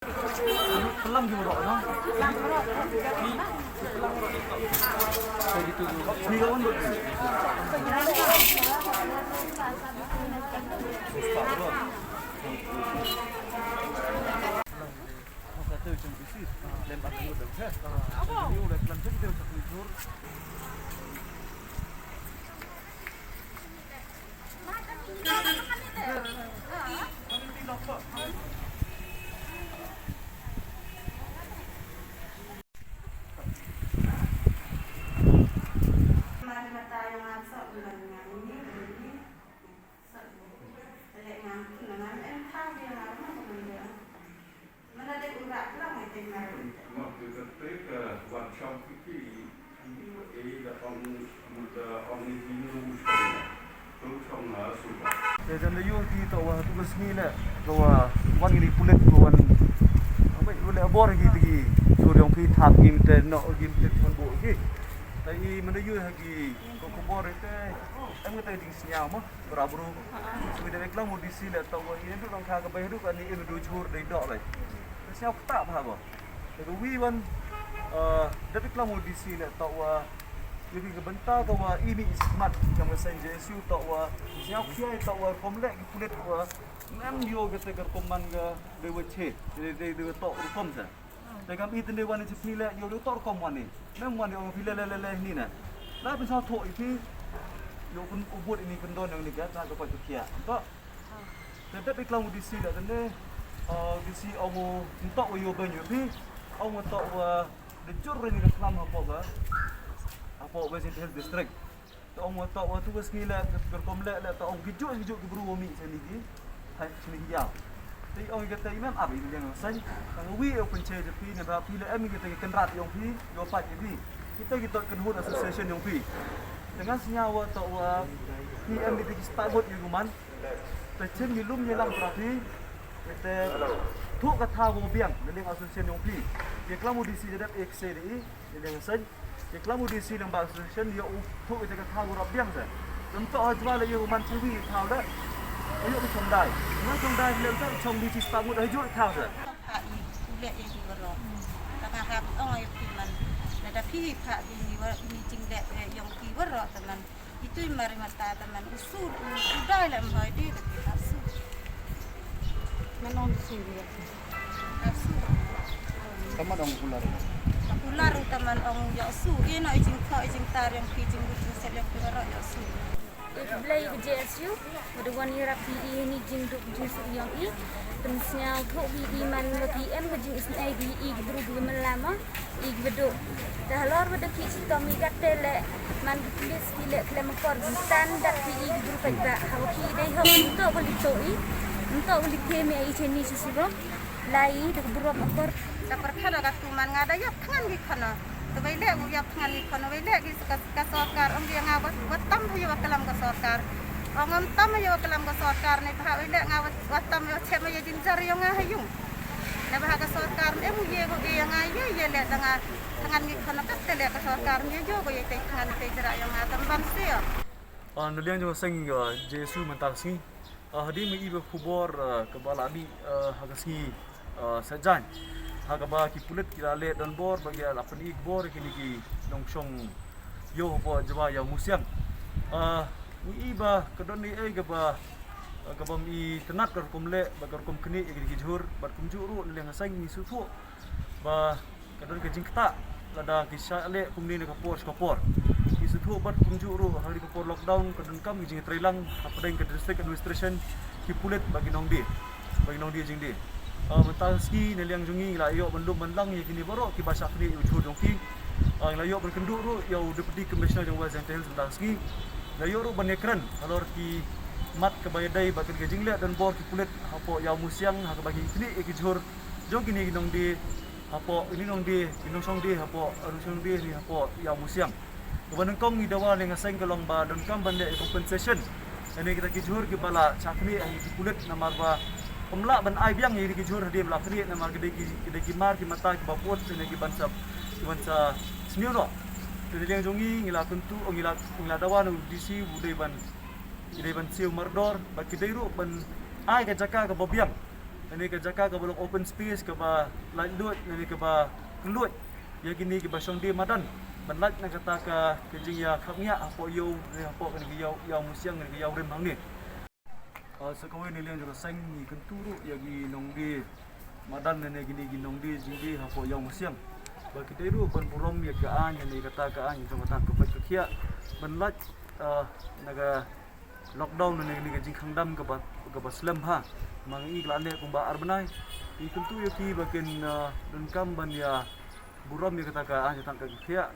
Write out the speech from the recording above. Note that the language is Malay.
Kelam gimana no? Kelam rok. Kayak gitu. Ini kawan buat. Kata macam bisi, lempar ke mudah. Ini udah kelam jadi dia tak tidur. Dan dia kita wah tugas ni lah, kawa wan ini pulet kawan, apa boleh abor gitu, so yang pi thap game te nak game te pun boleh. Tapi mana you lagi, kau kubor itu, kata di sini mah berabru, sudah reklam mau di sini atau ini tu orang kagak bayar tu kan ini dua jur dari dok lagi. Siapa tak apa? Tapi we wan, tapi reklam mau di sini atau jadi kebentar atau ini ismat yang saya jesu atau siapa kia atau komplek kulit atau nam dia kata kerkoman ke dewa ceh jadi dewa tok rukom sah. Tapi kami itu dewa ni cepila dia tok rukom mana? Nam mana orang pila leleh ni na. Lah pasal tok itu dia pun ubud ini kendon yang ni kan tak dapat kia. Tak. Tapi kalau di sini dah tende di sini awak untuk wayu banyak ni awak tok dejur ni kelam apa ke? Apa West Hills District. Tak orang tak waktu bos ni lah berkomlek lah tak orang kejut ke buru mi sini lagi. Hai sini dia. Tapi orang kata imam apa ini yang saya kalau we open chair tapi ni berapa bila kami kita kenrat yang pi, dua pat ini. Kita kenhut association yang pi. Dengan senyawa tak PM di start yang kuman. Tercen gilum yelang berarti kita tu kata wo biang dengan association yang pi. Dia kelamu di sini dapat XCDI dengan saya kalau di sini yang bahasa Indonesia, dia untuk kita tahu orang biang saja. Untuk jual lagi umat ciwi tahu dah. Ayo kita condai. Mana condai dia tak cong di sisi tamu dah jual tahu saja. Pak ini kuliah yang diberok. Tapi harap orang yang piman. Nada pilih pak ini jinglet yang diberok teman. Itu mari mata teman usul udah lah mulai dia kita usul. Mana usul dia? Usul. Sama dong ular. Ular teman orang yang usul. Ia nak izin kau izin tar yang izin buat selek diberok yang usul. Belai ke JSU, ada wanita PE ni jing duk jing yang i, pensnya kau PE man PM ke jing isna PE beru dua melama, i beduk. Dah lor beduk kisi kami kata le man tulis kile kelem kor standar PE beru pada hawki dai hok untuk beli toi, untuk beli kemi ai cheni sisiro, lai duk beru kor. Dapat kada katuman ngada ya tangan di kana. Tapi lek ya tangan di kana, lek di kasokar om dia ngawat watam yo kelam kasokar. Om tam yo kelam kasokar ni pahak lek ngawat watam yo cem yo jinjar yo ngahayung. Nah pahak kasokar em ye go ye ngayu ye lek dengan tangan di kana kat lek kasokar ni yo go ye tangan te jerak yo ngatam bansi yo. Neliang juga sing Jesu mentasi. Hadi me ibe kubor kebala abi hagasi sajan. Hagaba ki pulit kira let dan bor bagi apa ni bor kini ki nongshong yo bo jwa ya museum. Ni iba kedon ni gaba gaba mi tenat kar kumle bagar kum kini ki jur bar kum juru leng sang ni sufu ba kedon ke jingkta lada ki sale kum ni ka kapor ki sufu bar kum juru hari kapor lockdown kedon kam jing trilang apa deng ke district administration ki pulit bagi nong di jing di. Mentalski neliang jungi la yo bendum menlang ye kini borok ki bahasa kini ujur dongki la yo berkenduk ru yo deputy commissioner jang West Hills mentalski la yo ru banekran alor ki mat ke bayadai bakin ke jingle dan bor ki kulit apo ya musyang ha bagi kini ki jur jong kini nong di apo ini nong di inong song di apo arusong di ni apo ya musyang kebanang kong ni dawa dengan seng kelong ba dan kam bande compensation ini kita ki jur ki bala chakni ki kulit namarba pemlak ban ai biang ni ki jur dia melak ni nama gede ki mar ki mata ki bapot ni ki bansa senior no jadi yang jongi ngila tentu ngila dawan disi budai ban siu mardor ba ki deiru ban ai ka jaka ka babiang ini ke jaka ke belum open space ke ba light lut ini ke ba lut ya gini ke ba song di madan banlat na kata ke jing ya khapnya apo yo ni apo kan yo musiang ni yo rim hang ni sekawin ni leng sang ni kenturu ya gi nong di madan ni gini gi nong di jing di apo yo musiang ba kita ru ban burom ya ka an ni kata ka an sama ta ke pat kia banlat naga lockdown ni jing khangdam ke ba slam ha mang i glane kung ba arbanai i tentu yo ki bakin dun kam ban ya buram ya kata ka an tang ka kia